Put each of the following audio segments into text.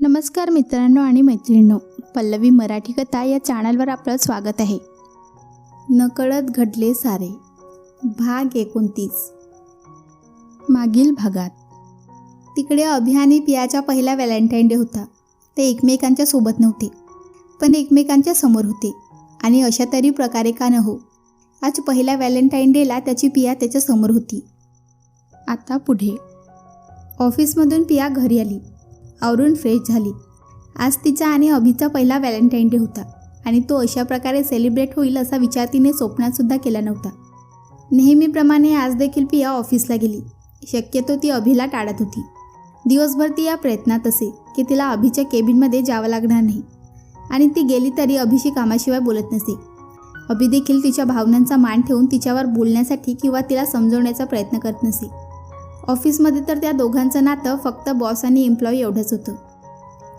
नमस्कार मित्रांनो आणि मैत्रिणींनो, पल्लवी मराठी कथा या चॅनलवर आपलं स्वागत आहे. नकळत घडले सारे, भाग 29. मागील भागात तिकडे अभि आणि पियाचा पहिला व्हॅलेंटाईन डे होता. ते एकमेकांच्या सोबत नव्हते, पण एकमेकांच्या समोर होते. आणि अशा तरी प्रकारे का न हो, आज पहिल्या व्हॅलेंटाईन डेला त्याची पिया त्याच्या समोर होती. आता पुढे. ऑफिसमधून पिया घरी आली, आवरून फ्रेश झाली. आज तिचा आणि अभिचा पहिला व्हॅलेंटाईन डे होता आणि तो अशा प्रकारे सेलिब्रेट होईल असा विचार तिने स्वप्नातसुद्धा केला नव्हता. नेहमीप्रमाणे आज देखील पिया ऑफिसला गेली. शक्यतो ती अभिला टाळत होती. दिवसभर ती या प्रयत्नात असे की तिला अभिच्या केबिनमध्ये जावं लागणार नाही, आणि ती गेली तरी अभिशी कामाशिवाय बोलत नसे. अभि देखील तिच्या भावनांचा मान ठेवून तिच्यावर बोलण्यासाठी किंवा तिला समजवण्याचा प्रयत्न करत नसे. ऑफिसमध्ये तर त्या दोघांचं नातं फक्त बॉस आणि एम्प्लॉई एवढंच होतं.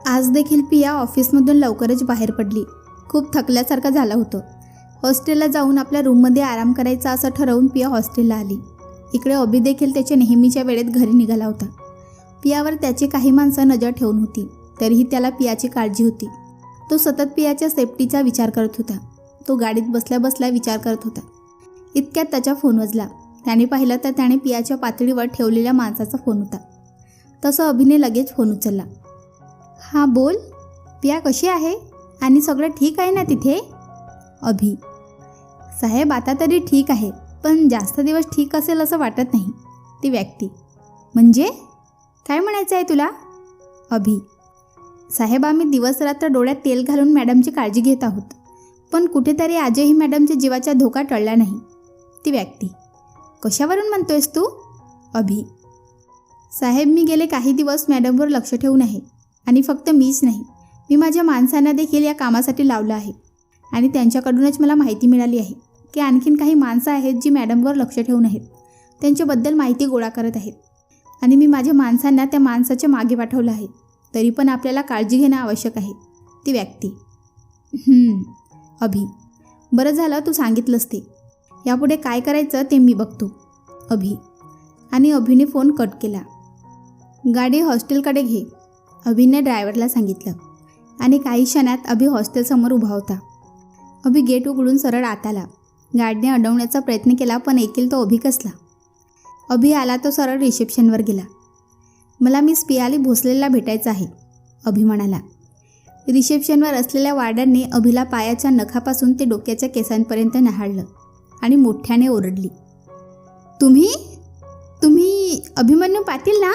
आज देखील पिया ऑफिसमधून लवकरच बाहेर पडली. खूप थकल्यासारखं झालं होतं. हॉस्टेलला जाऊन आपल्या रूममध्ये आराम करायचा असं ठरवून पिया हॉस्टेलला आली. इकडे अभि देखील त्याच्या नेहमीच्या वेळेत घरी निघाला होता. पियावर त्याची काही माणसं नजर ठेवून होती, तरीही त्याला पियाची काळजी होती. तो सतत पियाच्या सेफ्टीचा विचार करत होता. तो गाडीत बसल्या बसल्या विचार करत होता. इतक्यात त्याचा फोन वाजला. त्याने पाहिलं तर त्याने पियाच्या पातळीवर ठेवलेल्या माणसाचा फोन होता. तसं अभिने लगेच फोन उचलला. हां बोल. पिया कशी आहे आणि सगळं ठीक आहे ना तिथे? अभि: साहेब आता तरी ठीक आहे, पण जास्त दिवस ठीक असेल असं वाटत नाही. ती व्यक्ती: म्हणजे काय म्हणायचं आहे तुला? अभि: साहेब आम्ही दिवस रात्र डोळ्यात तेल घालून मॅडमची काळजी घेत आहोत, पण कुठेतरी आजही मॅडमच्या जीवाचा धोका टळला नाही. ती व्यक्ती: कशावरून म्हणतोयस तू? अभि: साहेब मी गेले काही दिवस मॅडमवर लक्ष ठेवून आहे, आणि फक्त मीच नाही, मी माझ्या माणसांना देखील या कामासाठी लावलं आहे. आणि त्यांच्याकडूनच मला माहिती मिळाली आहे की आणखीन काही माणसं आहेत जी मॅडमवर लक्ष ठेवून आहेत, त्यांच्याबद्दल माहिती गोळा करत आहेत, आणि मी माझ्या माणसांना त्या माणसाच्या मागे पाठवलं आहे. तरी पण आपल्याला काळजी घेणं आवश्यक आहे. ती व्यक्ती: अभि: बरं झालं तू सांगितलंस ते. यापुढे काय करायचं ते मी बघतो. अभि: आणि अभिने फोन कट केला. गाडी हॉस्टेलकडे घे, अभिने ड्रायव्हरला सांगितलं. आणि काही क्षणात अभि हॉस्टेलसमोर उभा होता. अभि गेट उघडून सरळ आत आला. गाडीने अडवण्याचा प्रयत्न केला, पण एकील तो अभि कसला. अभि आला तो सरळ रिसेप्शनवर गेला. मला मिस पियाली भोसलेला भेटायचं आहे, अभि म्हणाला. रिसेप्शनवर असलेल्या वार्डनने अभिला पायाच्या नखापासून ते डोक्याच्या केसांपर्यंत न्याहाळलं आणि मोठ्याने ओरडली. तुम्ही अभिमन्यू पाटील ना?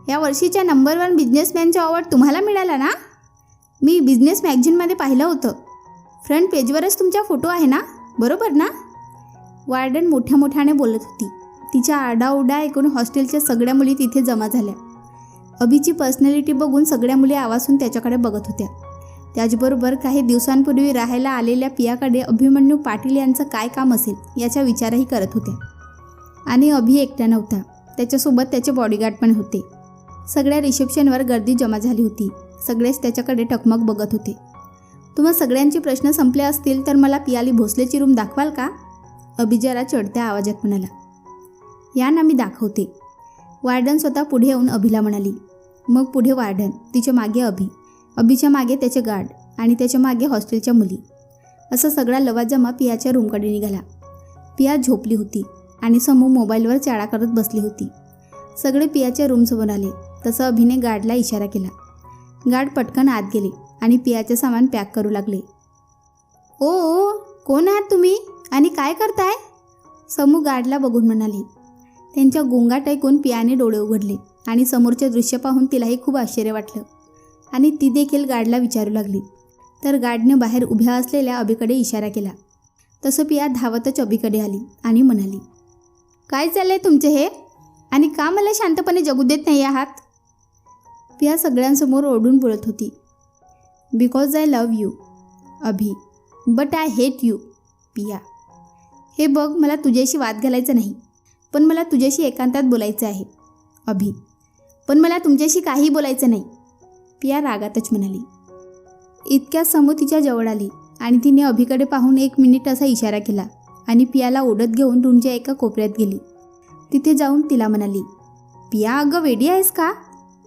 या वर्षीच्या नंबर 1 बिझनेसमॅनचा अवॉर्ड तुम्हाला मिळाला ना? मी बिझनेस मॅगझिनमध्ये पाहिलं होतं. फ्रंट पेजवरच तुमचा फोटो आहे ना, बरोबर ना? वार्डन मोठ्याने बोलत होती. तिच्या आरडाओरडा ऐकून हॉस्टेलच्या सगळ्या मुली तिथे जमा झाल्या. अभिची पर्सनॅलिटी बघून सगळ्या मुली आवाजून त्याच्याकडे बघत होत्या. त्याचबरोबर काही दिवसांपूर्वी राहायला आलेल्या पियाकडे अभिमन्यू पाटील यांचं काय काम असेल याचा विचारही करत होत्या. आणि अभि एकटा नव्हता, त्याच्यासोबत त्याचे बॉडीगार्ड पण होते. सगळ्या रिसेप्शनवर गर्दी जमा झाली होती. सगळेच त्याच्याकडे टकमक बघत होते. तुम्हा सगळ्यांचे प्रश्न संपले असतील तर मला पियाली भोसलेची रूम दाखवाल का? अभि जरा चढत्या आवाजात म्हणाला. या ना, मी दाखवते. वार्डन स्वतः पुढे येऊन अभिला म्हणाली. मग पुढे वार्डन, तिच्या मागे अभि, अभिच्या मागे त्याचे गार्ड, आणि त्याच्या मागे हॉस्टेलच्या मुली. असा सगळा लवाजमा पियाच्या रूमकडे निघाला. पिया झोपली होती आणि समूह मोबाईलवर चाळा करत बसली होती. सगळे पियाच्या रूमसमोर आले. तसं अभिने गार्डला इशारा केला. गार्ड पटकन आत गेले आणि पियाचे सामान पॅक करू लागले. ओ कोण आहात तुम्ही आणि काय करताय? समूह गार्डला बघून म्हणाली. त्यांच्या गोंगाट ऐकून पियाने डोळे उघडले आणि समोरचे दृश्य पाहून तिलाही खूप आश्चर्य वाटलं, आणि ती देखील गार्डला विचारू लागली. तर गार्डने बाहेर उभ्या असलेल्या अभिकडे इशारा केला. तसं पिया धावतच अभिकडे आली आणि म्हणाली. काय चाललंय तुमचे हे, आणि का मला शांतपणे जगू देत नाही आहात? पिया सगळ्यांसमोर ओरडून बोलत होती. Because I love you Abhi, but I hate you पिया. हे बघ, मला तुझ्याशी वाद घालायचा नाही, पण मला तुझ्याशी एकांतात बोलायचं आहे. अभि: पण मला तुमच्याशी काही बोलायचं नाही, पिया रागातच म्हणाली. इतक्या समूह तिच्या जवळ आली आणि तिने अभिकडे पाहून 1 मिनिट असा इशारा केला आणि पियाला ओढत घेऊन रूमच्या एका कोपऱ्यात गेली. तिथे जाऊन तिला म्हणाली. पिया, अगं वेडी आहेस का?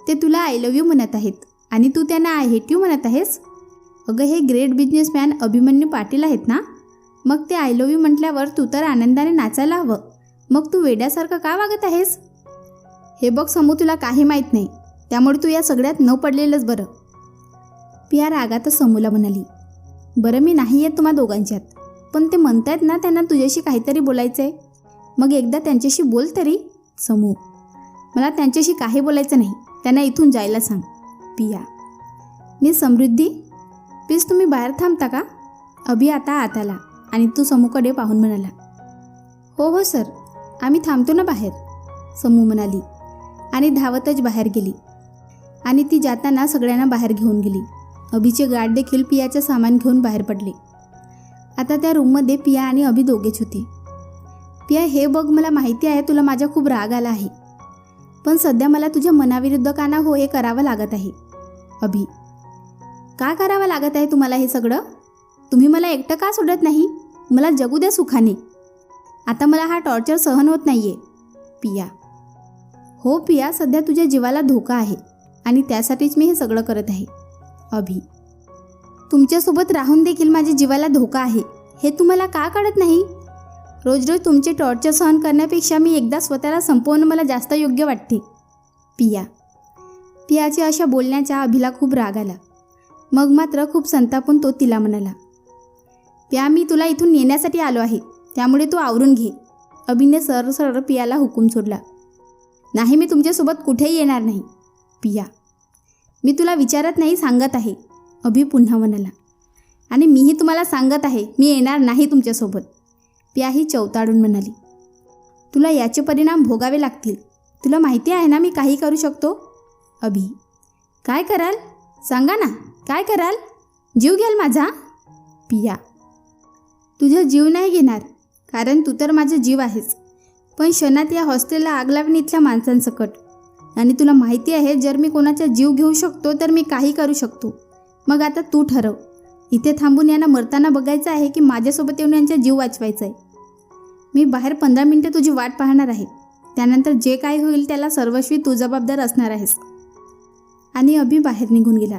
ते तुला आय लव्ह यू म्हणत आहेत. आणि तू त्यांना आय हेट यू म्हणत आहेस? अगं, हे ग्रेट बिझनेसमॅन अभिमन्यू पाटील आहेत ना? मग ते आय लव्ह यू म्हटल्यावर तू तर आनंदाने नाचायला हवं. मग तू वेड्यासारखं का वागत आहेस? हे बघ समू, तुला काही माहीत नाही, त्यामुळे तू या सगळ्यात न पडलेलंच बरं. पिया रागातच समूला म्हणाली. बरं, मी नाही येत तुम्हा दोघांच्यात, पण ते म्हणतायत ना त्यांना तुझ्याशी काहीतरी बोलायचं आहे. मग एकदा त्यांच्याशी बोल तरी. समू, मला त्यांच्याशी काही बोलायचं नाही, त्यांना इथून जायला सांग. पिया, मी समृद्धी, प्लीज तुम्ही बाहेर थांबता का? अभि आता आत आला आणि तू समूकडे पाहून म्हणाला. हो हो सर, आम्ही थांबतो ना बाहेर, समू म्हणाली आणि धावतच बाहेर गेली. आणि ती जाताना सगळ्यांना बाहेर घेऊन गेली. अभिचे गार्ड देखील पियाचं सामान घेऊन बाहेर पडले. आता त्या रूममध्ये पिया आणि अभि दोघेच होते. पिया, हे बघ, मला माहिती आहे तुला माझा खूप राग आला आहे, पण सध्या मला तुझ्या मनाविरुद्ध का ना हो हे करावं लागत आहे. अभि, का करावं लागत आहे तुम्हाला हे सगळं? तुम्ही मला एकटं का सोडत नाही? मला जगू द्या सुखाने. आता मला हा टॉर्चर सहन होत नाही आहे. पिया, हो पिया, सध्या तुझ्या जीवाला धोका आहे आणि त्यासाठीच मी हे सगळं करत आहे. अभि, तुमच्यासोबत राहून देखील माझ्या जीवाला धोका आहे हे तुम्हाला का कळत नाही? रोज रोज तुमचे टॉर्चर सहन करण्यापेक्षा मी एकदा स्वतःला संपवणं मला जास्त योग्य वाटते. पिया, पियाच्या अशा बोलण्याचा अभिला खूप राग आला. मग मात्र खूप संतापून तो तिला म्हणाला. पिया, मी तुला इथून नेण्यासाठी आलो आहे, त्यामुळे तू आवरून घे. अभिने सरळ सरळ पियाला हुकूम सोडला. नाही, मी तुमच्यासोबत कुठेही येणार नाही. पिया, मी तुला विचारत नाही, सांगत आहे. अभि पुन्हा म्हणाला. आणि मीही तुम्हाला सांगत आहे, मी येणार नाही तुमच्यासोबत. पियाही चवताळून म्हणाली. तुला याचे परिणाम भोगावे लागतील. तुला माहिती आहे ना मी काही करू शकतो. अभि, काय कराल? सांगा ना, काय कराल? जीव घ्याल माझा? पिया, तुझा जीव नाही घेणार, कारण तू तर माझा जीव आहेस, पण क्षणात या हॉस्टेलला आग लावून इथल्या माणसांसकट. आणि तुला माहिती आहे, जर मी कोणाचा जीव घेऊ शकतो तर मी काही करू शकतो. मग आता तू ठरव, इथे थांबून यांना मरताना बघायचं आहे की माझ्यासोबत येऊन यांचा जीव वाचवायचा आहे. मी बाहेर 15 मिनिटं तुझी वाट पाहणार आहे. त्यानंतर जे काय होईल त्याला सर्वस्वी तू जबाबदार असणार आहेस. आणि अभि बाहेर निघून गेला.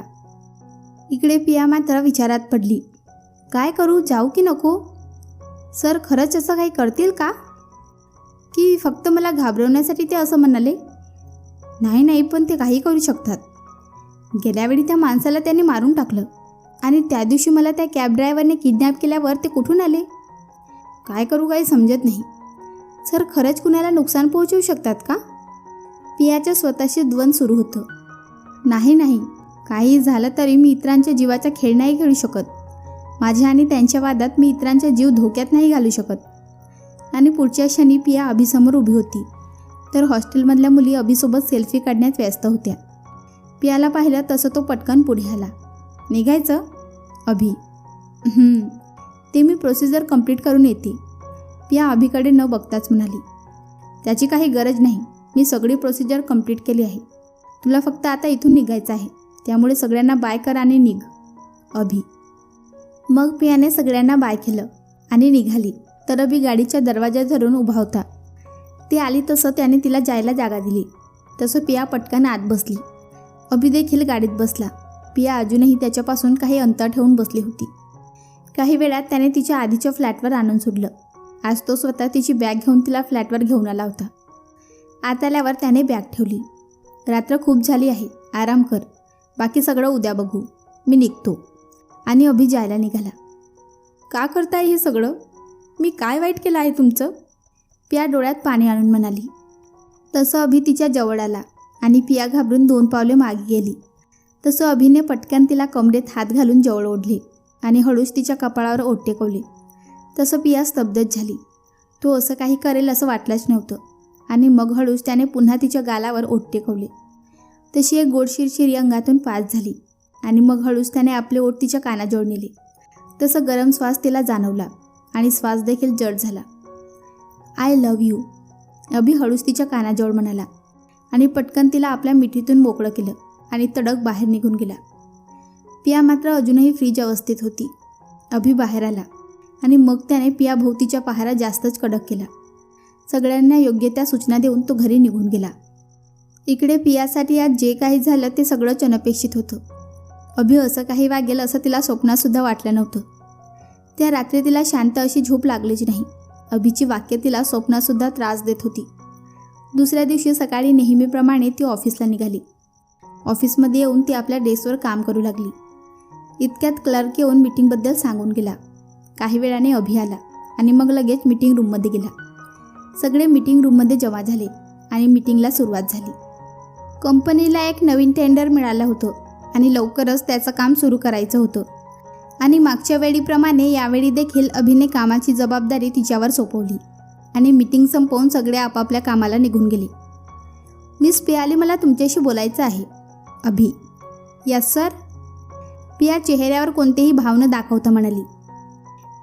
इकडे पिया मात्र विचारात पडली. काय करू, जाऊ की नको? सर खरंच असं काही करतील का? की फक्त मला घाबरवण्यासाठी ते असं म्हणाले? नाही नाही, पण ते काही करू शकतात. गेल्यावेळी त्या माणसाला त्यांनी मारून टाकलं आणि त्या दिवशी मला त्या कॅब ड्रायव्हरने किडनॅप केल्यावर ते कुठून आले? काय करू काही समजत नाही. सर खरंच कुणाला नुकसान पोहोचवू शकतात का? पियाच्या स्वतःशी द्वंद्व सुरू होतं. नाही नाही, काही झालं तरी मी इतरांच्या जीवाचा खेळ नाही खेळू शकत. माझ्या आणि त्यांच्या वादात मी इतरांचा जीव धोक्यात नाही घालू शकत. आणि पुढच्या क्षणी पिया अभिसमोर उभी होती, तर हॉस्टेलमधल्या मुली अभिसोबत सेल्फी काढण्यात व्यस्त होत्या. पियाला पाहिलं तसं तो पटकन पुढे आला. निघायचं? अभि, ते मी प्रोसिजर कंप्लीट करून येते. पिया अभिकडे न बघताच म्हणाली. त्याची काही गरज नाही, मी सगळी प्रोसिजर कंप्लीट केली आहे. तुला फक्त आता इथून निघायचं आहे, त्यामुळे सगळ्यांना बाय कर आणि निघ. अभि. मग पियाने सगळ्यांना बाय केलं आणि निघाली, तर अभि गाडीच्या दरवाजा धरून उभा होता. ती आली तसं त्याने तिला जायला जागा दिली. तसं पिया पटकन आत बसली. अभि देखील गाडीत बसला. पिया अजूनही त्याच्यापासून काही अंतर ठेवून बसली होती. काही वेळात त्याने तिच्या आधीच्या फ्लॅटवर आणून सोडलं. आज तो स्वतः तिची बॅग घेऊन तिला फ्लॅटवर घेऊन आला होता. आत आल्यावर त्याने बॅग ठेवली. रात्र खूप झाली आहे, आराम कर, बाकी सगळं उद्या बघू, मी निघतो. आणि अभि जायला निघाला. का करताय हे सगळं? मी काय वाईट केलं आहे तुमचं? पिया डोळ्यात पाणी आणून म्हणाली. तसं अभि तिच्या जवळ आला आणि पिया घाबरून 2 पावले मागे गेली. तसं अभिने पटकन तिला कमरेत हात घालून जवळ ओढले आणि हळूच तिच्या कपाळावर ओठ टेकवले. तसं पिया स्तब्धच झाली. तो असं काही करेल असं वाटलंच नव्हतं. आणि मग हळूच त्याने पुन्हा तिच्या गालावर ओठ टेकवले. तशी एक गोड शिरशिरी अंगातून पास झाली आणि मग हळूच त्याने आपले ओठ तिच्या कानाजवळ नेले. तसं गरम श्वास तिला जाणवला आणि श्वास देखील जड झाला. आय लव्ह यू, अभि हळूच तिच्या कानाजवळ म्हणाला आणि पटकन तिला आपल्या मिठीतून मोकळं केलं आणि तडक बाहेर निघून गेला. पिया मात्र अजूनही फ्रीज अवस्थेत होती. अभि बाहेर आला आणि मग त्याने पिया भोवतीच्या पहारा जास्तच कडक केला. सगळ्यांना योग्य त्या सूचना देऊन तो घरी निघून गेला. इकडे पियासाठी आज जे काही झालं ते सगळंच अनपेक्षित होतं. अभि असं काही वागेल असं तिला स्वप्नातसुद्धा वाटलं नव्हतं. त्या रात्री तिला शांत अशी झोप लागलीच नाही. अभिची वाक्य तिला स्वप्नातसुद्धा त्रास देत होती. दुसऱ्या दिवशी सकाळी नेहमीप्रमाणे ती ऑफिसला निघाली. ऑफिसमध्ये येऊन ती आपल्या डेस्कवर काम करू लागली. इतक्यात क्लर्क येऊन मीटिंगबद्दल सांगून गेला. काही वेळाने अभि आला आणि मग लगेच मीटिंग रूममध्ये गेला. सगळे मीटिंग रूममध्ये जमा झाले आणि मीटिंगला सुरुवात झाली. कंपनीला एक नवीन टेंडर मिळालं होतं आणि लवकरच त्याचं काम सुरू करायचं होतं आणि मागच्या वेळीप्रमाणे यावेळी देखील अभिने कामाची जबाबदारी तिच्यावर सोपवली आणि मीटिंग संपवून सगळे आपापल्या कामाला निघून गेले. मिस पियाली, मला तुमच्याशी बोलायचं आहे. अभि: यस सर. पिया चेहऱ्यावर कोणतेही भाव न दाखवता म्हणाली.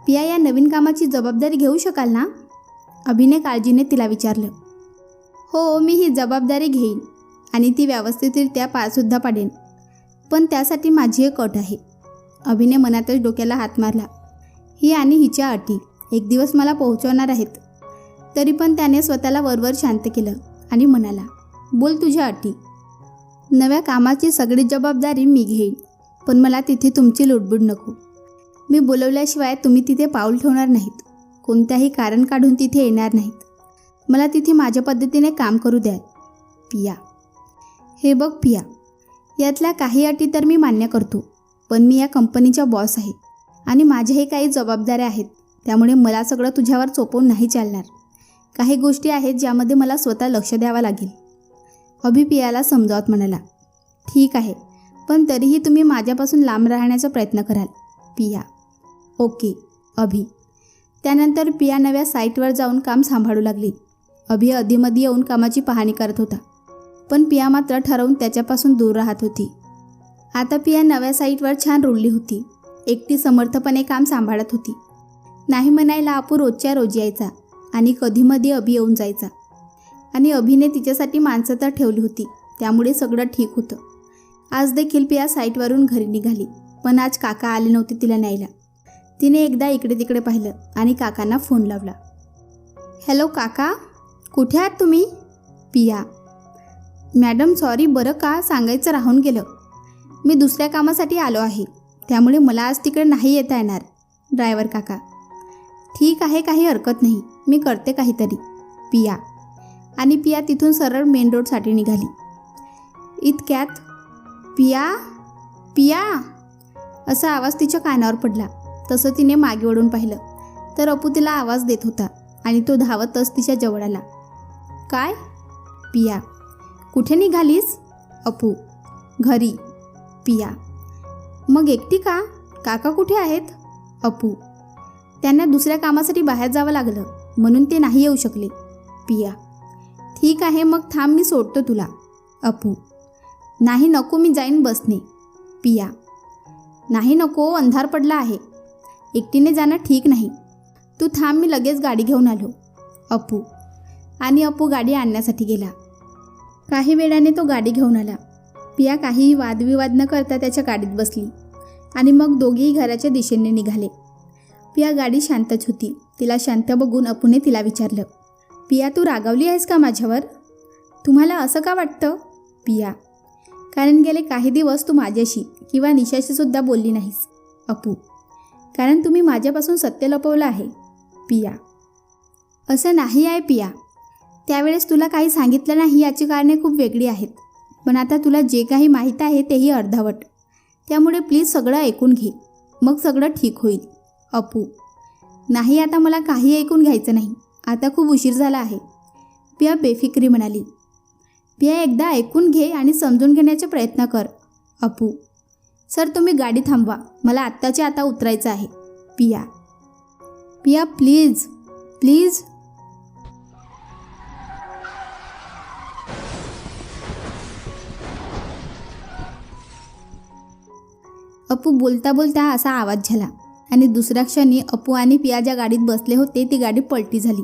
पिया, या नवीन कामाची जबाबदारी घेऊ शकाल ना? अभिने काळजीने तिला विचारलं. हो, मी ही जबाबदारी घेईन आणि ती व्यवस्थितरित्या पारसुद्धा पाडेन, पण त्यासाठी माझी एक अट आहे. अभिने मनातच डोक्याला हात मारला. ही आणि हिच्या अटी एक दिवस मला पोहोचवणार आहेत. तरी पण त्याने स्वतःला वरवर शांत केलं आणि म्हणाला, बोल तुझ्या अटी. नव्या कामाची सगळी जबाबदारी मी घेईन, पण मला तिथे तुमची लुडबुड नको. मी बोलवल्याशिवाय तुम्ही तिथे पाऊल ठेवणार नाहीत. कोणत्याही कारण काढून तिथे येणार नाहीत. मला तिथे माझ्या पद्धतीने काम करू द्याल. पिया: हे बघ पिया, यातल्या काही अटी तर मी मान्य करतो, पण मी या कंपनीचा बॉस आहे आणि माझ्याही काही जबाबदाऱ्या आहेत. त्यामुळे मला सगळं तुझ्यावर सोपवून नाही चालणार. काही गोष्टी आहेत ज्यामध्ये मला स्वतः लक्ष द्यावं लागेल. अभि पियाला समजावत म्हणाला. ठीक आहे, पण तरीही तुम्ही माझ्यापासून लांब राहण्याचा प्रयत्न कराल. पिया: ओके. अभि: त्यानंतर पिया नव्या साईटवर जाऊन काम सांभाळू लागली. अभि अधीमध्ये येऊन कामाची पाहणी करत होता, पण पिया मात्र ठरवून त्याच्यापासून दूर राहत होती. आता पिया नव्या साईटवर छान रुळली होती. एकटी समर्थपणे काम सांभाळत होती. नाही म्हणायला अपू रोजच्या रोज यायचा आणि कधीमध्ये अभि येऊन जायचा आणि अभिने तिच्यासाठी माणसं तर ठेवली होती, त्यामुळे सगळं ठीक होतं. आज देखील पिया साईटवरून घरी निघाली, पण आज काका आले नव्हते तिला न्यायला. तिने एकदा इकडे तिकडे पाहिलं आणि काकांना फोन लावला. हॅलो काका, कुठे आहात तुम्ही? पिया: मॅडम सॉरी बरं का, सांगायचं राहून गेलं. मी दुसऱ्या कामासाठी आलो आहे, त्यामुळे मला आज तिकडे नाही येता येणार. ड्रायव्हर काका: ठीक आहे, काही हरकत नाही, मी करते काहीतरी. पिया: आणि पिया तिथून सरळ मेन रोडसाठी निघाली. इतक्यात पिया पिया असा आवाज तिच्या कानावर पडला. तसं तिने मागे वळून पाहिलं तर अपू तिला आवाज देत होता आणि तो धावतच तिच्या जवळ आला. काय? पिया: कुठे निघालीस? अपू: घरी. पिया: मग एकटी का? काका कुठे आहेत? अपू: त्यांना दुसऱ्या कामासाठी बाहेर जावं लागलं म्हणून ते नाही येऊ शकले. पिया: ठीक आहे, मग थांब, मी सोडतो तुला. अपू: नाही नको, मी जाईन बसने. पिया: नाही नको, अंधार पडला आहे, एकटीने जाणं ठीक नाही. तू थांब, मी लगेच गाडी घेऊन आलो. अपू: आणि अपू गाडी आणण्यासाठी गेला. काही वेळाने तो गाडी घेऊन आला. पिया काहीही वादविवाद न करता त्याच्या गाडीत बसली आणि मग दोघेही घराच्या दिशेने निघाले. पिया गाडी शांतच होती. तिला शांत बघून अपूने तिला विचारलं, पिया तू रागावली आहेस का माझ्यावर? तुम्हाला असं का वाटतं? पिया: कारण गेले काही दिवस तू माझ्याशी किंवा निशाशी सुद्धा बोलली नाहीस. अपू: कारण तुम्ही माझ्यापासून सत्य लपवलं आहे. पिया: असं नाही आहे पिया, त्यावेळेस तुला काही सांगितलं नाही याची कारणे खूप वेगळी आहेत, पण आता तुला जे काही माहीत आहे तेही अर्धवट, त्यामुळे प्लीज सगळं ऐकून घे, मग सगळं ठीक होईल. अपू: नाही, आता मला काही ऐकून घ्यायचं नाही, आता खूप उशीर झाला आहे. पिया बेफिक्री म्हणाली. पिया एकदा ऐकून घे आणि समजून घेण्याचा प्रयत्न कर. अपू: सर तुम्ही गाडी थांबवा, मला आत्ताच्या आता उतरायचं आहे. पिया: पिया प्लीज प्लीज. अपू बोलता बोलता असा आवाज झाला आणि दुसऱ्या क्षणी अपू आणि पिया ज्या गाडीत बसले होते ती गाडी पलटी झाली.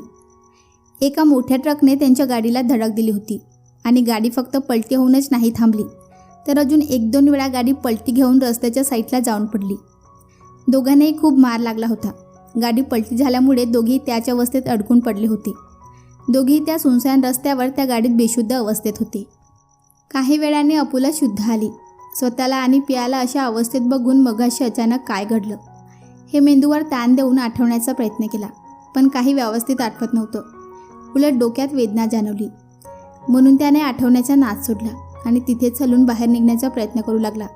एका मोठ्या ट्रकने त्यांच्या गाडीला धडक दिली होती आणि गाडी फक्त पलटी होऊनच नाही थांबली, तर अजून 1-2 वेळा गाडी पलटी घेऊन रस्त्याच्या साईडला जाऊन पडली. दोघांनाही खूप मार लागला होता. गाडी पलटी झाल्यामुळे दोघेही त्याच अवस्थेत अडकून पडले होते. दोघेही त्या सुनसान रस्त्यावर त्या गाडीत बेशुद्ध अवस्थेत होते. काही वेळाने अपूला शुद्ध आली. स्वतःला आणि पियाला अशा अवस्थेत बघून मगाशी अचानक काय घडलं हे मेंदूवर ताण देऊन आठवण्याचा प्रयत्न केला, पण काही व्यवस्थित आठवत नव्हतं. उलट डोक्यात वेदना जाणवली. म्हणून त्याने आठवण्याचा नाद सोडला आणि तिथेच हलून बाहेर निघण्याचा प्रयत्न करू लागला.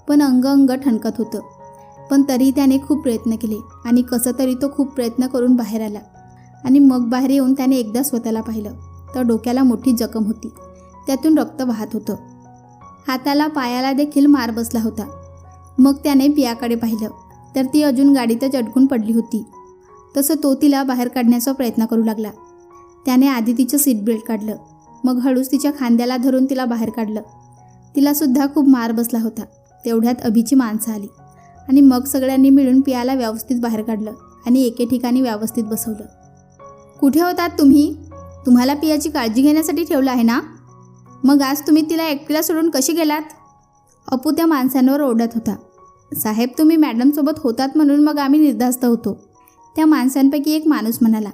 पण अंग ठणकत होतं. पण तरीही त्याने खूप प्रयत्न केले आणि कसं तरी तो खूप प्रयत्न करून बाहेर आला. आणि मग बाहेर येऊन त्याने एकदा स्वतःला पाहिलं तर डोक्याला मोठी जखम होती. त्यातून रक्त वाहत होतं. हाताला पायाला देखील मार बसला होता. मग त्याने पियाकडे पाहिलं तर ती अजून गाडीतच अडकून पडली होती. तसं तो तिला बाहेर काढण्याचा प्रयत्न करू लागला. त्याने आधी तिचं सीट बेल्ट काढलं, मग हळूच तिच्या खांद्याला धरून तिला बाहेर काढलं. तिलासुद्धा खूप मार बसला होता. तेवढ्यात अभिची माणसं आली आणि मग सगळ्यांनी मिळून पियाला व्यवस्थित बाहेर काढलं आणि एके ठिकाणी व्यवस्थित बसवलं. कुठे होतात तुम्ही? तुम्हाला पियाची काळजी घेण्यासाठी ठेवलं आहे ना? मग आज तुम्ही तिला एकटीला सोडून कशी गेलात? अपू त्या माणसांवर ओरडत होता. साहेब, तुम्ही मॅडमसोबत होतात म्हणून मग आम्ही निर्धास्त होतो, त्या माणसांपैकी एक माणूस म्हणाला.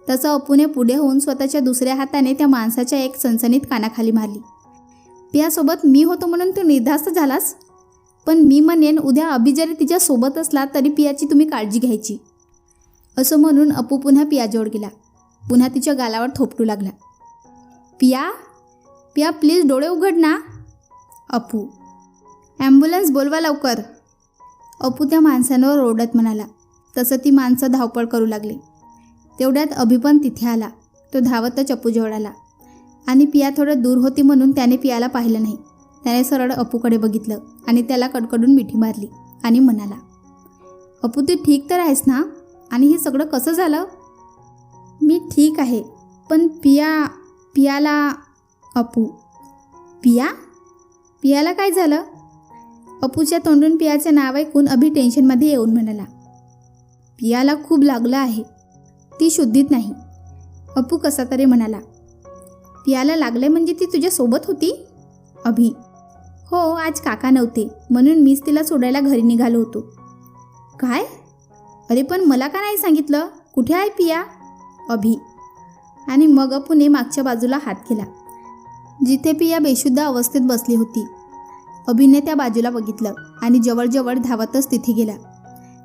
तसं अपूने पुढे होऊन स्वतःच्या दुसऱ्या हाताने त्या माणसाच्या एक सणसणीत कानाखाली मारली. पियासोबत मी होतो म्हणून तू निर्धास्त झालास? पण मी म्हणेन उद्या अभि जरी तिच्यासोबत असला तरी पियाची तुम्ही काळजी घ्यायची. असं म्हणून अपू पुन्हा पियाजवळ गेला. पुन्हा तिच्या गालावर थोपटू लागला. पिया, पिया प्लीज डोळे उघड ना. अपू, ॲम्ब्युलन्स बोलवा लवकर. अपू त्या माणसांवर ओरडत म्हणाला. तसं ती माणसं धावपळ करू लागली. तेवढ्यात अभि पण तिथे आला. तो धावतच अपूजवळ आला आणि पिया थोडं दूर होती म्हणून त्याने पियाला पाहिलं नाही. त्याने सरळ अपूकडे बघितलं आणि त्याला कडकडून मिठी मारली आणि म्हणाला, अपू तू ठीक तर आहेस ना? आणि हे सगळं कसं झालं? मी ठीक आहे, पण पियाला. अपू, पियाला काय झालं? अपूच्या तोंडून पियाचं नाव ऐकून अभि टेन्शनमध्ये येऊन म्हणाला, पियाला खूप लागलं आहे, ती शुद्धीत नाही. अपू कसा तरी म्हणाला. पियाला लागलंय म्हणजे ती तुझ्यासोबत होती? अभि, हो, आज काका नव्हते म्हणून मीच तिला सोडायला घरी निघालो होतो. काय? अरे पण मला का नाही सांगितलं? कुठे आहे पिया? अभि, आणि मग अपूने मागच्या बाजूला हात केला जिथे पिया बेशुद्ध अवस्थेत बसली होती. अभिने त्या बाजूला बघितलं आणि जवळजवळ धावतच तिथे गेला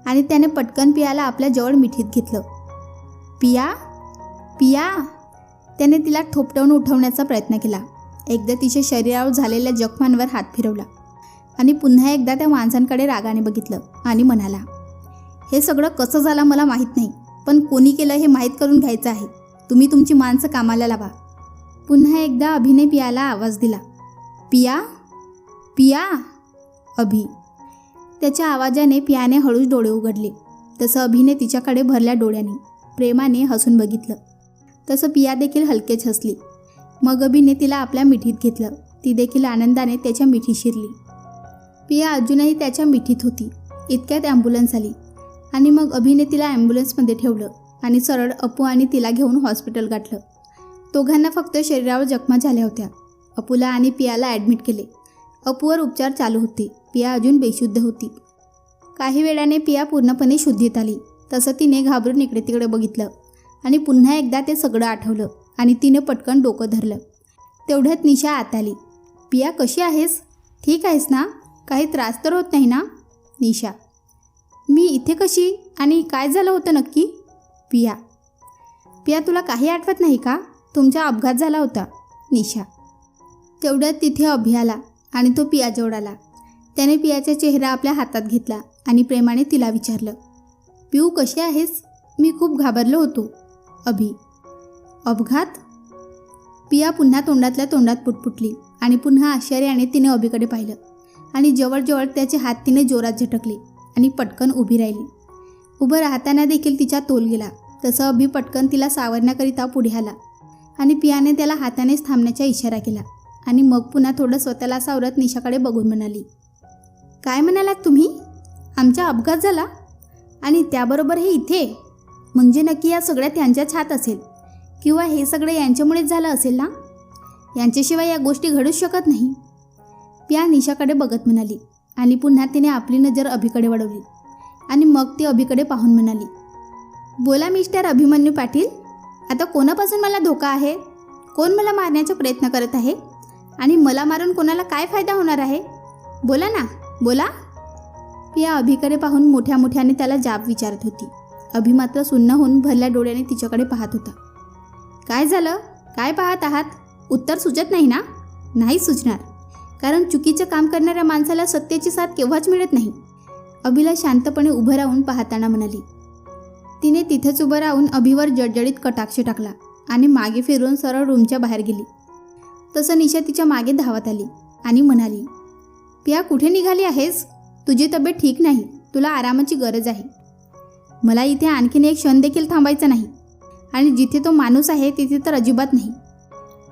आणि त्याने पटकन पियाला आपल्या जवळ मिठीत घेतलं. पिया, त्याने तिला थोपटवून उठवण्याचा प्रयत्न केला. एकदा तिच्या शरीरावर झालेल्या जखमांवर हात फिरवला आणि पुन्हा एकदा त्या माणसांकडे रागाने बघितलं आणि म्हणाला, हे सगळं कसं झालं मला माहीत नाही, पण कोणी केलं हे माहीत करून घ्यायचं आहे. तुम्ही तुमची माणसं कामाला लावा. पुन्हा एकदा अभिने पियाला आवाज दिला. पिया. अभि. त्याच्या आवाजाने पियाने हळूच डोळे उघडले. तसं अभिने तिच्याकडे भरल्या डोळ्यांनी प्रेमाने हसून बघितलं. तसं पिया देखील हलकेच हसली. मग अभिने तिला आपल्या मिठीत घेतलं. ती देखील आनंदाने त्याच्या मिठीत शिरली. पिया अजूनही त्याच्या मिठीत होती. इतक्यात ॲम्ब्युलन्स आली आणि मग अभिने तिला ॲम्ब्युलन्समध्ये ठेवलं आणि सरळ अपू आणि तिला घेऊन हॉस्पिटल गाठलं. दोघांना फक्त शरीरावर जखमा झाल्या होत्या. अपूला आणि पियाला ॲडमिट केले. अपूवर उपचार चालू होते. पिया अजून बेशुद्ध होती. काही वेळाने पिया पूर्णपणे शुद्धीत आली. तसं तिने घाबरून इकडे तिकडे बघितलं आणि पुन्हा एकदा ते सगळं आठवलं आणि तिने पटकन डोकं धरलं. तेवढ्यात निशा आत आली. पिया कशी आहेस? ठीक आहेस ना? काही त्रास तर होत नाही ना? निशा, मी इथे कशी आणि काय झालं होतं नक्की? पिया, तुला काही आठवत नाही का? तुमचा अपघात झाला होता. निशा, तेवढ्यात तिथे अभि आला आणि तो पियाजवळ आला. त्याने पियाचा चेहरा आपल्या हातात घेतला आणि प्रेमाने तिला विचारलं, पिऊ कशी आहेस? मी खूप घाबरलो होतो. अभि, अपघात? पिया पुन्हा तोंडातल्या तोंडात पुटपुटली आणि पुन्हा आश्चर्याने तिने अभिकडे पाहिलं आणि जवळजवळ त्याचे हात तिने जोरात झटकले आणि पटकन उभी राहिली. उभं राहताना देखील तिचा तोल गेला. तसं अभि पटकन तिला सावरण्याकरिता पुढे आला आणि पियाने त्याला हातानेच थांबण्याचा इशारा केला आणि मग पुन्हा थोडं स्वतःला सावरत निशाकडे बघून म्हणाली, काय म्हणालात तुम्ही? आमचा अपघात झाला आणि त्याबरोबर हे इथे? म्हणजे नक्की या सगळ्यात यांच्याच हात असेल किंवा हे सगळे यांच्यामुळेच झालं असेल ना? यांच्याशिवाय या गोष्टी घडूच शकत नाही. पिया निशाकडे बघत म्हणाली आणि पुन्हा तिने आपली नजर अभिकडे वळवली आणि मग ती अभिकडे पाहून म्हणाली, बोला मिस्टर अभिमन्यू पाटील, आता कोणापासून मला धोका आहे? कोण मला मारण्याचा प्रयत्न करत आहे? आणि मला मारून कोणाला काय फायदा होणार आहे? बोला ना, बोला. पिया अभिकडे पाहून मोठ्या मोठ्याने त्याला जाब विचारत होती. अभि मात्र सुन्न होऊन भरल्या डोळ्याने तिच्याकडे पाहत होता. काय झालं? काय पाहत आहात? उत्तर सुचत नाही ना? नाही सुचणार, कारण चुकीचं काम करणाऱ्या माणसाला सत्याची साथ केव्हाच मिळत नाही. अभिला शांतपणे उभं राहून पाहताना म्हणाली. तिने तिथेच उभं राहून अभिवर जडजडीत कटाक्ष टाकला आणि मागे फिरून सरळ रूमच्या बाहेर गेली. तसं निशा तिच्या मागे धावत आली आणि म्हणाली, पिया कुठे निघाली आहेस? तुझी तब्येत ठीक नाही, तुला आरामाची गरज आहे. मला इथे आणखीन एक क्षण देखील थांबायचं नाही, आणि जिथे तो माणूस आहे तिथे तर अजिबात नाही,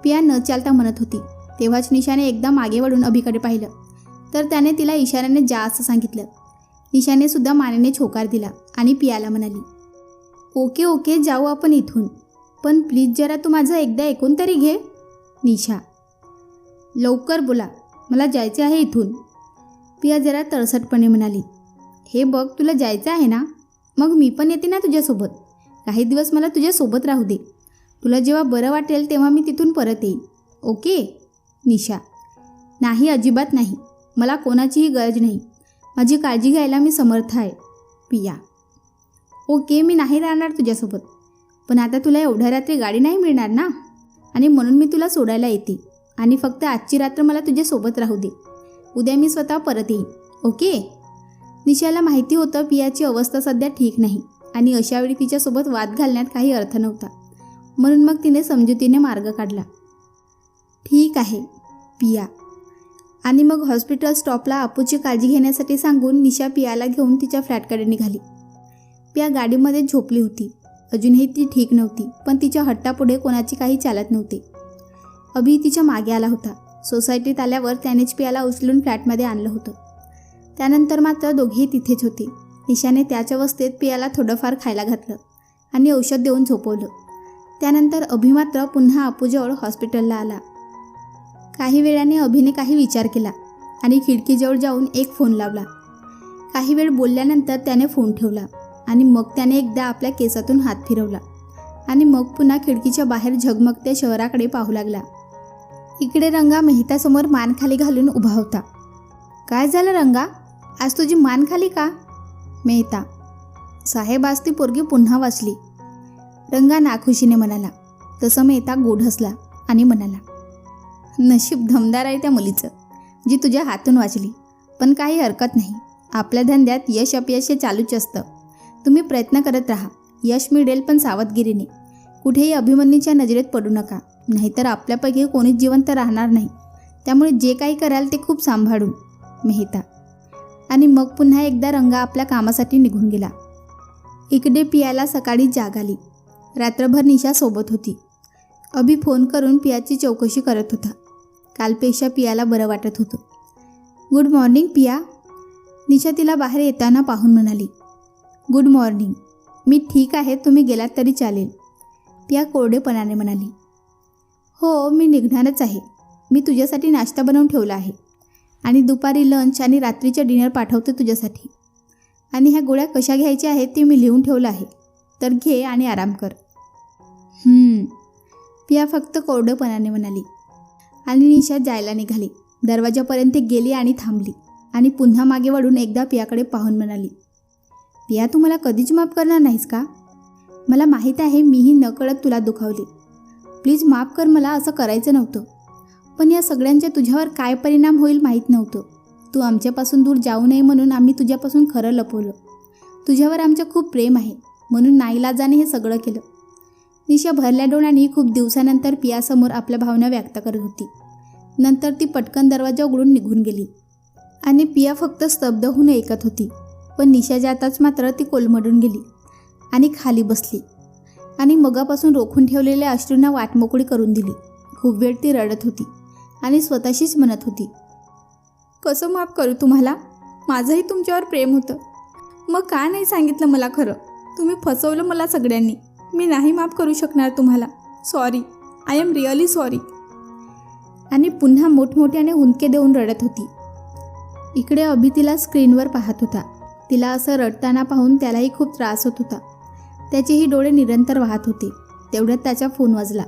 पिया न चालता म्हणत होती. तेव्हाच निशाने एकदा मागे वळून अभिकडे पाहिलं तर त्याने तिला इशाऱ्याने जा असं सांगितलं. निशाने सुद्धा मानेने छोकार दिला आणि पियाला म्हणाली, ओके ओके, जाऊ आपण इथून, पण प्लीज जरा तू माझं एकदा ऐकून तरी घे. निशा, लवकर बोला, मला जायचे आहे इथून. पिया जरा तळसटपणे म्हणाली, हे बघ, तुला जायचं आहे ना, मग मी पण येते ना तुझ्यासोबत. काही दिवस मला तुझ्यासोबत राहू दे. तुला जेव्हा बरं वाटेल तेव्हा मी तिथून परत येईन, ओके? निशा, नाही, अजिबात नाही, मला कोणाचीही गरज नाही. माझी काळजी घ्यायला मी समर्थ आहे. पिया, ओके, मी नाही राहणार तुझ्यासोबत, पण आता तुला एवढ्या रात्री गाडी नाही मिळणार ना, आणि म्हणून मी तुला सोडायला येते, आणि फक्त आजची रात्र मला तुझ्यासोबत राहू दे. उद्या मी स्वतः परत येईन, ओके? निशाला माहिती होतं पियाची अवस्था सध्या ठीक नाही आणि अशावेळी तिच्यासोबत वाद घालण्यात काही अर्थ नव्हता, म्हणून मग तिने समजुतीने मार्ग काढला. ठीक आहे पिया. आणि मग हॉस्पिटल स्टॉपला अपूची काळजी घेण्यासाठी सांगून निशा पियाला घेऊन तिच्या फ्लॅटकडे निघाली. पिया गाडीमध्ये झोपली होती. अजूनही ती ठीक नव्हती, पण तिच्या हट्टापुढे कोणाची काही चालत नव्हते. अभि तिच्या मागे आला होता. सोसायटीत आल्यावर त्यानेच पियाला उचलून फ्लॅटमध्ये आणलं होतं. त्यानंतर मात्र दोघेही तिथेच होते. निशाने त्याच्या अवस्थेत पियाला थोडंफार खायला घातलं आणि औषध देऊन झोपवलं. त्यानंतर अभि मात्र पुन्हा अपूजवळ हॉस्पिटलला आला. काही वेळाने अभिने काही विचार केला आणि खिडकीजवळ जाऊन एक फोन लावला. काही वेळ बोलल्यानंतर त्याने फोन ठेवला आणि मग त्याने एकदा आपल्या केसातून हात फिरवला आणि मग पुन्हा खिडकीच्या बाहेर झगमगत्या शहराकडे पाहू लागला. इकडे रंगा मेहतासमोर मान खाली घालून उभा होता. काय झालं रंगा, आज तुझी मान खाली का? मेहता, साहेब, आज ती पोरगी पुन्हा वाचली. रंगा नाखुशीने म्हणाला. तसं मेहता गोड हसला आणि म्हणाला, नशीब धमदार आहे त्या मुलीचं, जी तुझ्या हातून वाचली. पण काही हरकत नाही, आपल्या धंद्यात यश अपयश हे चालूच असतं. तुम्ही प्रयत्न करत राहा, यश मिळेल, पण सावधगिरीने. कुठेही अभिमन्यूच्या नजरेत पडू नका, नाहीतर आपल्यापैकी कोणीच जिवंत राहणार नाही. त्यामुळे जे काही कराल ते खूप सांभाळून. मेहता. आणि मग पुन्हा एकदा रंगा आपल्या कामासाठी निघून गेला. इकडे पियाला सकाळी जाग आली. रात्रभर निशा सोबत होती. अभि फोन करून पियाची चौकशी करत होता. कालपेक्षा पियाला बरं वाटत होतं. गुड मॉर्निंग पिया. निशा तिला बाहेर येताना पाहून म्हणाली. Good morning. मी ठीक आहे, तुम्ही गेलात तरी चालेल. पिया कोरडेपणाने म्हणाली. हो, मी निघणारच आहे. मी तुझ्यासाठी नाश्ता बनवून ठेवला आहे आणि दुपारी लंच आणि रात्रीचे डिनर पाठवते तुझ्यासाठी. आणि ह्या गोळ्या कशा घ्यायच्या आहेत ते मी लिहून ठेवलं आहे, तर घे आणि आराम कर. पिया फक्त कोरडेपणाने म्हणाली आणि निशा जायला निघाली. दरवाजापर्यंत गेली आणि थांबली आणि पुन्हा मागे वळून एकदा पियाकडे पाहून म्हणाली. पिया, तू मला कधीच माफ करणार नाहीस का? मला माहीत आहे मीही नकळत तुला दुखावले. प्लीज माफ कर, मला असं करायचं नव्हतं. पण या सगळ्यांचा तुझ्यावर काय परिणाम होईल माहीत नव्हतं. तू आमच्यापासून दूर जाऊ नये म्हणून आम्ही तुझ्यापासून खरं लपवलं. तुझ्यावर आमचं खूप प्रेम आहे म्हणून नाईलाजाने हे सगळं केलं. निशा भरल्या डोळ्यांनी खूप दिवसानंतर पियासमोर आपल्या भावना व्यक्त करत होती. नंतर ती पटकन दरवाजा उघडून निघून गेली आणि पिया फक्त स्तब्ध होऊन ऐकत होती. पण निशा जाताच मात्र ती कोलमडून गेली आणि खाली बसली आणि मगापासून रोखून ठेवलेल्या अश्रूंना वाटमोकळी करून दिली. खूप वेळ ती रडत होती आणि स्वतःशीच म्हणत होती, कसं माफ करू तुम्हाला? माझंही तुमच्यावर प्रेम होतं, मग का नाही सांगितलं मला खरं? तुम्ही फसवलं मला सगळ्यांनी. मी नाही माफ करू शकणार तुम्हाला. Sorry, I am really sorry. आणि पुन्हा मोठमोठ्याने हुंदके देऊन रडत होती. इकडे अभि तिला स्क्रीनवर पाहत होता. तिला असं रडताना पाहून त्यालाही खूप त्रास होत होता. त्याचेही डोळे निरंतर वाहत होते. तेवढ्यात त्याचा फोन वाजला.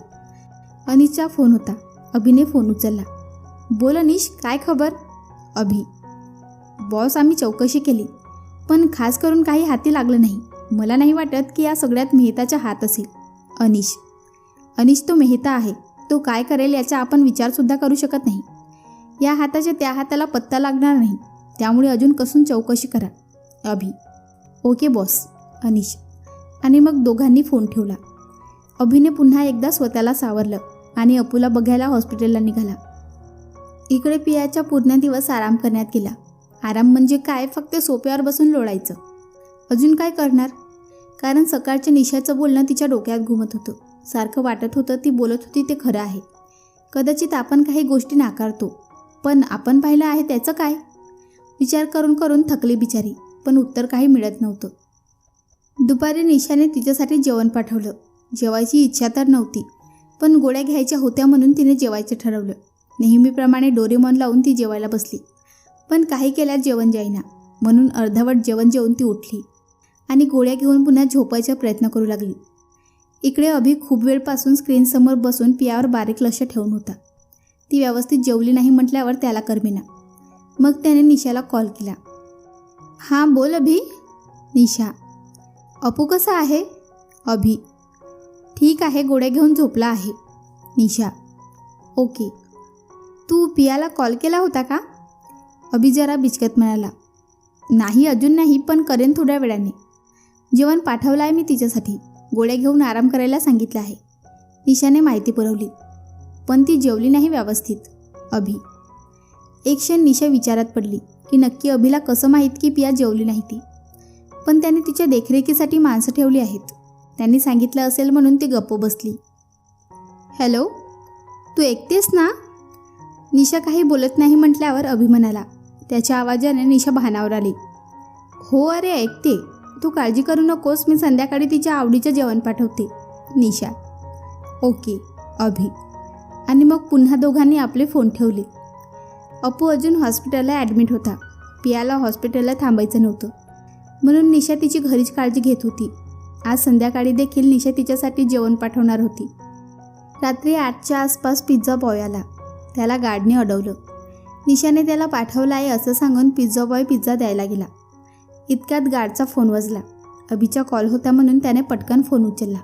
अनिशचा फोन होता. अभिने फोन उचलला. बोल अनिश, काय खबर? अभि, बॉस आम्ही चौकशी केली पण खास करून काही हाती लागलं नाही. मला नाही वाटत की या सगळ्यात मेहताचा हात असेल. अनिश तो मेहता आहे. तो काय करेल याचा आपण विचारसुद्धा करू शकत नाही. या हाताच्या त्या हाताला पत्ता लागणार नाही, त्यामुळे अजून कसून चौकशी करा. अभि, ओके बॉस. अनिश, आणि मग दोघांनी फोन ठेवला. अभिने पुन्हा एकदा स्वतःला सावरलं आणि अपूला बघायला हॉस्पिटलला निघाला. इकडे पियाचा पूर्ण दिवस आराम करण्यात गेला. आराम म्हणजे काय, फक्त सोफ्यावर बसून लोळायचं. अजून काय करणार? कारण सकाळच्या निशाचं बोलणं तिच्या डोक्यात घुमत होतं. सारखं वाटत होतं ती बोलत होती ते खरं आहे. कदाचित आपण काही गोष्टी नाकारतो, पण आपण पाहिलं आहे त्याचं काय? विचार करून करून थकली बिचारी, पण उत्तर काही मिळत नव्हतं. दुपारी निशाने तिच्यासाठी जेवण पाठवलं. जेवायची इच्छा तर नव्हती, पण गोळ्या घ्यायच्या होत्या म्हणून तिने जेवायचं ठरवलं. नेहमीप्रमाणे डोरेमॉन लावून ती जेवायला बसली, पण काही केल्यात जेवण जाईना. म्हणून अर्धवट जेवण जेवून ती उठली आणि गोळ्या घेऊन पुन्हा झोपायचा प्रयत्न करू लागली. इकडे अभि खूप वेळपासून स्क्रीनसमोर बसून पियावर बारीक लक्ष ठेवून होता. ती व्यवस्थित जेवली नाही म्हटल्यावर त्याला करमेना. मग त्याने निशाला कॉल केला. हां बोल अभि. निशा, अपू कसा आहे? अभि, ठीक आहे, गोळ्या घेऊन झोपला आहे. निशा, ओके. तू पियाला कॉल केला होता का? अभि जरा बिचकत म्हणाला. नाही अजून नाही, पण करेन थोड्या वेळाने. जेवण पाठवलं आहे मी तिच्यासाठी. गोळ्या घेऊन आराम करायला सांगितलं आहे. निशाने माहिती पुरवली. पण ती जेवली नाही व्यवस्थित. अभि, एक क्षण निशा विचारात पडली की नक्की अभिला कसं माहीत की पिया जेवली नाही ती. पण त्याने तिच्या देखरेखीसाठी माणसं ठेवली आहेत. त्यांनी सांगितलं असेल म्हणून ती गप्प बसली. हॅलो, तू ऐकतेस ना? निशा काही बोलत नाही म्हटल्यावर अभि म्हणाला. त्याच्या आवाजाने निशा भानावर आली. हो अरे ऐकते, तू काळजी करू नकोस, मी संध्याकाळी तिच्या आवडीचं जेवण पाठवते. निशा, ओके. अभि, आणि मग पुन्हा दोघांनी आपले फोन ठेवले. अपू अजून हॉस्पिटलला ॲडमिट होता. पियाला हॉस्पिटलला थांबायचं नव्हतं, म्हणून निशा तिची घरीच काळजी घेत होती. आज संध्याकाळी देखील निशा तिच्यासाठी जेवण पाठवणार होती. रात्री 8च्या आसपास पिझ्झा बॉय आला. त्याला गार्डने अडवलं. निशाने त्याला पाठवलं आहे असं सांगून पिझ्झा बॉय पिझ्झा द्यायला गेला. इतक्यात गार्डचा फोन वाजला. अभिचा कॉल होता म्हणून त्याने पटकन फोन उचलला.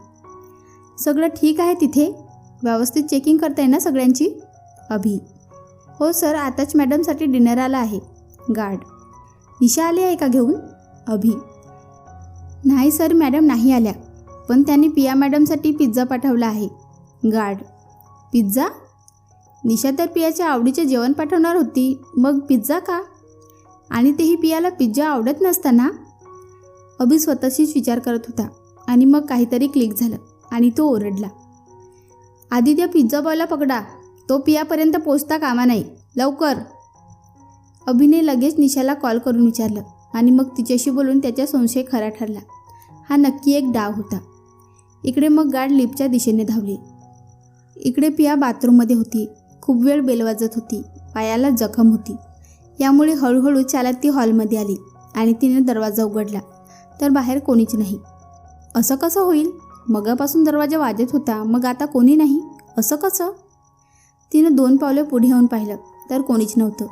सगळं ठीक आहे तिथे? व्यवस्थित चेकिंग करताय ना सगळ्यांची? अभि, हो सर, आताच मॅडमसाठी डिनर आला आहे. गार्ड, निशा आली आहे का घेऊन? अभि, नाही सर, मॅडम नाही आल्या, पण त्यांनी पिया मॅडमसाठी पिझ्झा पाठवला आहे. Guard, pizza? निशा तर पियाच्या आवडीचे जेवण पाठवणार होती, मग पिझ्झा का? आणि तेही पियाला पिझ्झा आवडत नसताना? अभि स्वतःशीच विचार करत होता आणि मग काहीतरी क्लिक झालं आणि तो ओरडला. आधी त्या पिझ्झा बॉयला पकडा, तो पियापर्यंत पोचता कामा नाही, लवकर. अभिने लगेच निशाला कॉल करून विचारलं आणि मग तिच्याशी बोलून त्याचा संशय खरा ठरला. हा नक्की एक डाव होता. इकडे मग गार्ड लिफ्टच्या दिशेने धावले. इकडे पिया बाथरूममध्ये होती. खूप वेळ बेल वाजत होती. पायाला जखम होती. यामुळे हळूहळू चालत ती हॉलमध्ये आली आणि तिने दरवाजा उघडला तर बाहेर कोणीच नाही. असं कसं होईल? मगापासून दरवाजा वाजत होता, मग आता कोणी नाही, असं कसं? तिनं 2 पावले पुढे येऊन पाहिलं तर कोणीच नव्हतं.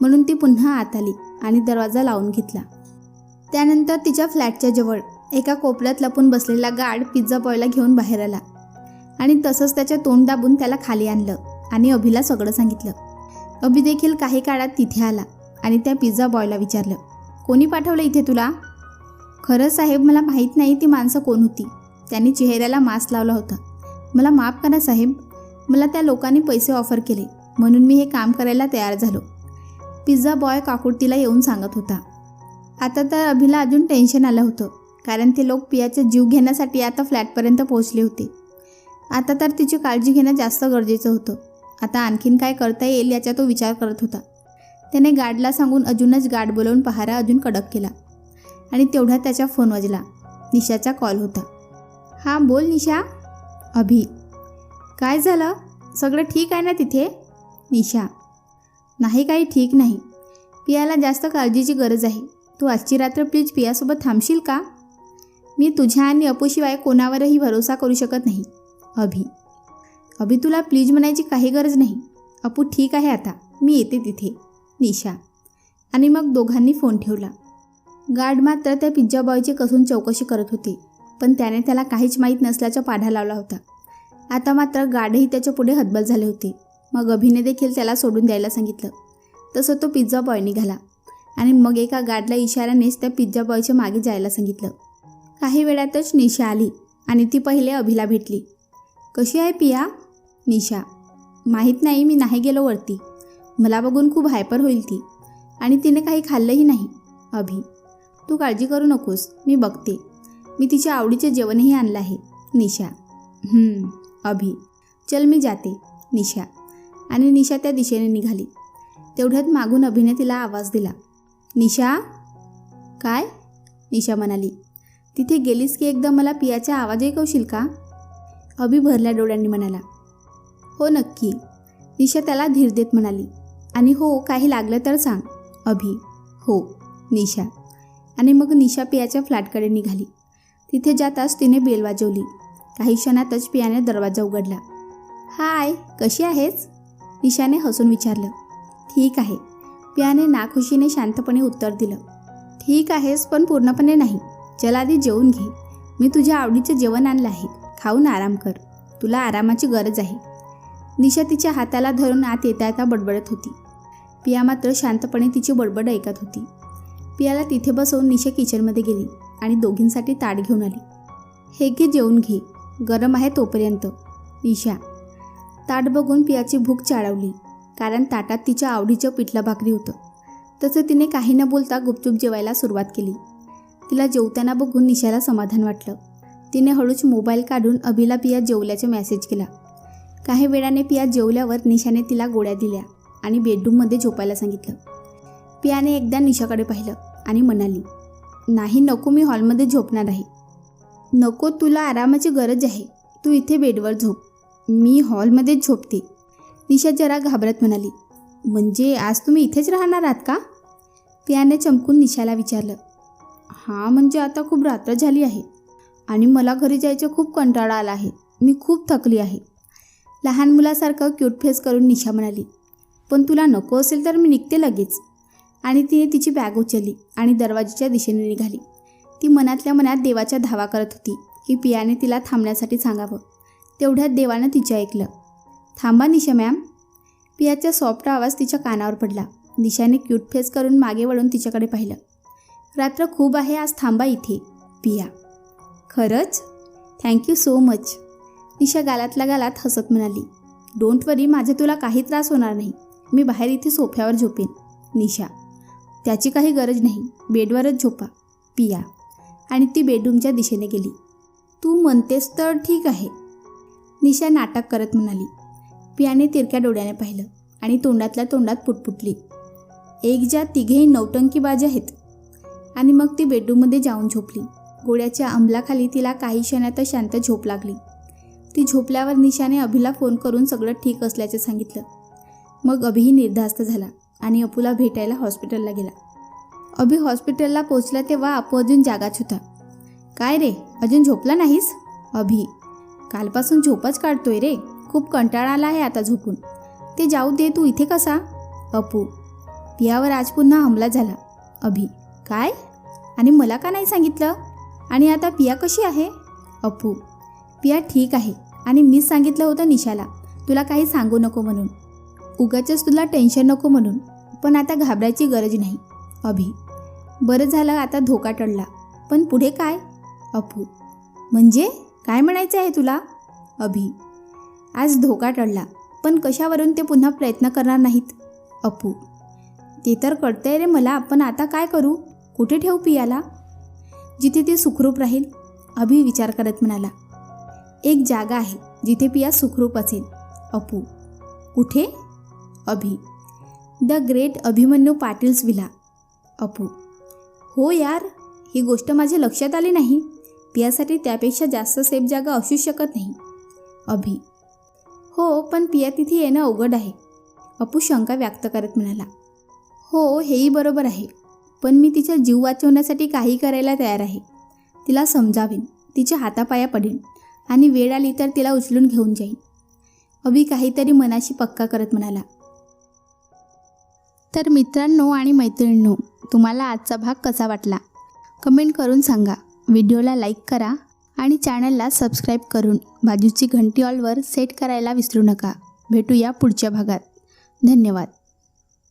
म्हणून ती पुन्हा आत आली आणि दरवाजा लावून घेतला. त्यानंतर तिच्या फ्लॅटच्या जवळ एका कोपऱ्यात लपून बसलेला गार्ड पिझ्झा बॉयला घेऊन बाहेर आला आणि तसंच त्याचे तोंड दाबून त्याला खाली आणलं आणि अभिला सगळं सांगितलं. अभि देखील काही काळात तिथे आला आणि त्या पिझ्झा बॉयला विचारलं, कोणी पाठवलं इथे तुला? खरं साहेब, मला माहीत नाही ती माणसं कोण होती. त्यांनी चेहऱ्याला मास्क लावला होता. मला माफ करा साहेब, मला त्या लोकांनी पैसे ऑफर केले म्हणून मी हे काम करायला तयार झालो. पिझ्झा बॉय काकुळतीला येऊन सांगत होता. आता तर अभिला अजून टेन्शन आलं होतं, कारण ते लोक पियाचा जीव घेण्यासाठी आता फ्लॅटपर्यंत पोहोचले होते. आता तर तिची काळजी घेणं जास्त गरजेचं होतं. आता आणखीन काय करता येईल याचा तो विचार करत होता. त्याने गार्डला सांगून अजूनच गार्ड बोलवून पहारा अजून कडक केला आणि तेवढ्यात त्याचा फोन वाजला. निशाचा कॉल होता. हां बोल निशा. अभि, काय झालं? सगळं ठीक आहे ना तिथे? निशा, नाही काही ठीक नाही. पियाला जास्त काळजीची गरज आहे. तू आजची रात्र प्लीज पियासोबत थांबशील का? मी तुझ्या आणि अपूशिवाय कोणावरही भरोसा करू शकत नाही. अभि, तुला प्लीज म्हणायची काही गरज नाही. अपू ठीक आहे आता. मी येते तिथे. निशा. आणि मग दोघांनी फोन ठेवला. गार्ड मात्र त्या पिझ्झा बॉयची कसून चौकशी करत होते, पण त्याने त्याला काहीच माहीत नसल्याचा पाढा लावला होता. आता मात्र गार्डही त्याच्या पुढे हतबल झाले होते. मग अभिने देखील त्याला सोडून द्यायला सांगितलं. तसं तो पिझ्झा बॉय निघाला आणि मग एका गार्डला इशाऱ्यानेच त्या पिझ्झा बॉयच्या मागे जायला सांगितलं. काही वेळातच निशा आली आणि ती पहिले अभिला भेटली. कशी आहे पिया? निशा. माहीत नाही, मी नाही गेलो वरती. मला बघून खूप हायपर होईल ती, आणि तिने काही खाल्लंही नाही. अभि. तू काळजी करू नकोस, मी बघते. मी तिच्या आवडीचे जेवणही आणलं आहे. निशा. अभि. चल मी जाते. निशा. आणि निशा त्या दिशेने निघाली. तेवढ्यात मागून अभिने तिला आवाज दिला. निशा. काय? निशा म्हणाली. तिथे गेलीस की एकदा मला पियाचा आवाज ऐकवशील का? अभि भरल्या डोळ्यांनी म्हणाला. हो नक्की. निशा त्याला धीर देत म्हणाली. आणि हो, काही लागलं तर सांग. अभि. हो. निशा. आणि मग निशा पियाच्या फ्लॅटकडे निघाली. तिथे जाताच तिने बेल वाजवली. काही क्षणातच पियाने दरवाजा उघडला. हाय, कशी आहेस? निशाने हसून विचारलं. ठीक आहे. पियाने नाखुशीने शांतपणे उत्तर दिलं. ठीक आहेस, पण पूर्णपणे नाही. चल आधी जेवून घे. मी तुझ्या आवडीचे जेवण आणलं आहे. खाऊन आराम कर. तुला आरामाची गरज आहे. निशा तिच्या हाताला धरून आत येता येता बडबडत होती. पिया मात्र शांतपणे तिची बडबड ऐकत होती. पियाला तिथे बसवून निशा किचनमध्ये गेली आणि दोघींसाठी ताट घेऊन आली. हे घे, जेवून घे. गरम आहे तोपर्यंत. निशा. ताट बघून पियाची भूक चाळवली, कारण ताटात तिच्या आवडीचं पिठलं भाकरी होतं. तसं तिने काही न बोलता गुपचूप जेवायला सुरुवात केली. तिला जेवताना बघून निशाला समाधान वाटलं. तिने हळूच मोबाईल काढून अभिला पिया जेवल्याचा मेसेज केला. काही वेळाने पिया जेवल्यावर निशाने तिला गोळ्या दिल्या आणि बेडरूममध्ये झोपायला सांगितलं. पियाने एकदा निशाकडे पाहिलं आणि म्हणाली, नाही नको, मी हॉलमध्ये झोपणार आहे. नको, तुला आरामाची गरज आहे. तू इथे बेडवर झोप. मी हॉलमध्येच झोपते. निशा जरा घाबरत म्हणाली. म्हणजे आज तुम्ही इथेच राहणार आहात का? पियाने चमकून निशाला विचारलं. हां, म्हणजे आता खूप रात्र झाली आहे आणि मला घरी जायचं खूप कंटाळा आला आहे. मी खूप थकली आहे. लहान मुलासारखं क्यूट फेस करून निशा म्हणाली. पण तुला नको असेल तर मी निघते लगेच. आणि तिने तिची बॅग उचलली आणि दरवाजाच्या दिशेने निघाली. ती मनातल्या मनात देवाच्या धावा करत होती की पियाने तिला थांबण्यासाठी सांगावं. तेवढ्यात देवानं तिचं ऐकलं. थांबा निशा मॅम. पियाचा सॉफ्ट आवाज तिच्या कानावर पडला. निशाने क्यूट फेस करून मागे वळून तिच्याकडे पाहिलं. रात्र खूप आहे, आज थांबा इथे. पिया. खरंच? Thank you so much. निशा गालातल्या गालात हसत म्हणाली. डोंट वरी, माझे तुला काही त्रास होणार नाही. मी बाहेर इथे सोफ्यावर झोपेन. निशा. त्याची काही गरज नाही, बेडवरच झोपा. पिया. आणि ती बेडरूमच्या दिशेने गेली. तू म्हणतेस तर ठीक आहे. निशा नाटक करत म्हणाली. पियाने तिरक्या डोळ्याने पाहिलं आणि तोंडातल्या तोंडात पुटपुटली. एक ज्या तिघेही नौटंकीबाज आहेत. आणि मग ती बेडरूममध्ये जाऊन झोपली. गोळ्याच्या अंमलाखाली तिला काही क्षणातच शांत झोप लागली. ती झोपल्यावर निशाने अभिला फोन करून सगळं ठीक असल्याचे सांगितलं. मग अभिही निर्धास्त झाला आणि अपूला भेटायला हॉस्पिटलला गेला. अभि हॉस्पिटलला पोचला तेव्हा अपू अजून जागाच होता. काय रे, अजून झोपला नाहीस? अभि. कालपासून झोपच काढतोय रे. खूप कंटाळा आला आहे आता झोपून. ते जाऊ दे, तू इथे कसा? अपू. पियावर आज पुन्हा हमला झाला. अभि. काय? आणि मला का नाही सांगितलं? आणि आता पिया कशी आहे? अपू. पिया ठीक आहे आणि मीच सांगितलं होतं निशाला तुला काही सांगू नको म्हणून. उगाचच तुला टेन्शन नको म्हणून. पण आता घाबरायची गरज नाही. अभि. बरं झालं, आता धोका टळला. पण पुढे काय? अपू. म्हणजे काय म्हणायचं आहे तुला? अभि. आज धोका टळला, पण कशावरून ते पुन्हा प्रयत्न करणार नाहीत? अपू. ते तर कळतंय रे मला, पण आता काय करू? कुठे ठेवू पियाला? जिथे ती सुखरूप राहील. अभि विचार करत म्हणाला. एक जागा आहे जिथे पिया सुखरूप असेल. अपू. कुठे? Abhi. The great Abhimanyu Patil's villa. Apu. हो यार, ही गोष्ट माझ्या लक्षात आली नाही. पियासाठी त्यापेक्षा जास्त सेफ जागा असूच शकत नाही. अभि. हो, पण पिया तिथे येणं अवघड आहे. अपू शंका व्यक्त करत म्हणाला. हो, हेही बरोबर आहे, पण मी तिचा जीव वाचवण्यासाठी काही करायला तयार आहे. तिला समजावीन, तिच्या हातापाया पडेन आणि वेळ आली तर तिला उचलून घेऊन जाईन. अभि काहीतरी मनाशी पक्का करत म्हणाला. तर मित्रांनो आणि मैत्रिणींनो, तुम्हाला आजचा भाग कसा वाटला कमेंट करून सांगा. व्हिडिओला लाईक करा आणि चॅनलला सबस्क्राईब करून बाजूची घंटी ऑलवर सेट करायला विसरू नका. भेटूया पुढच्या भागात. धन्यवाद.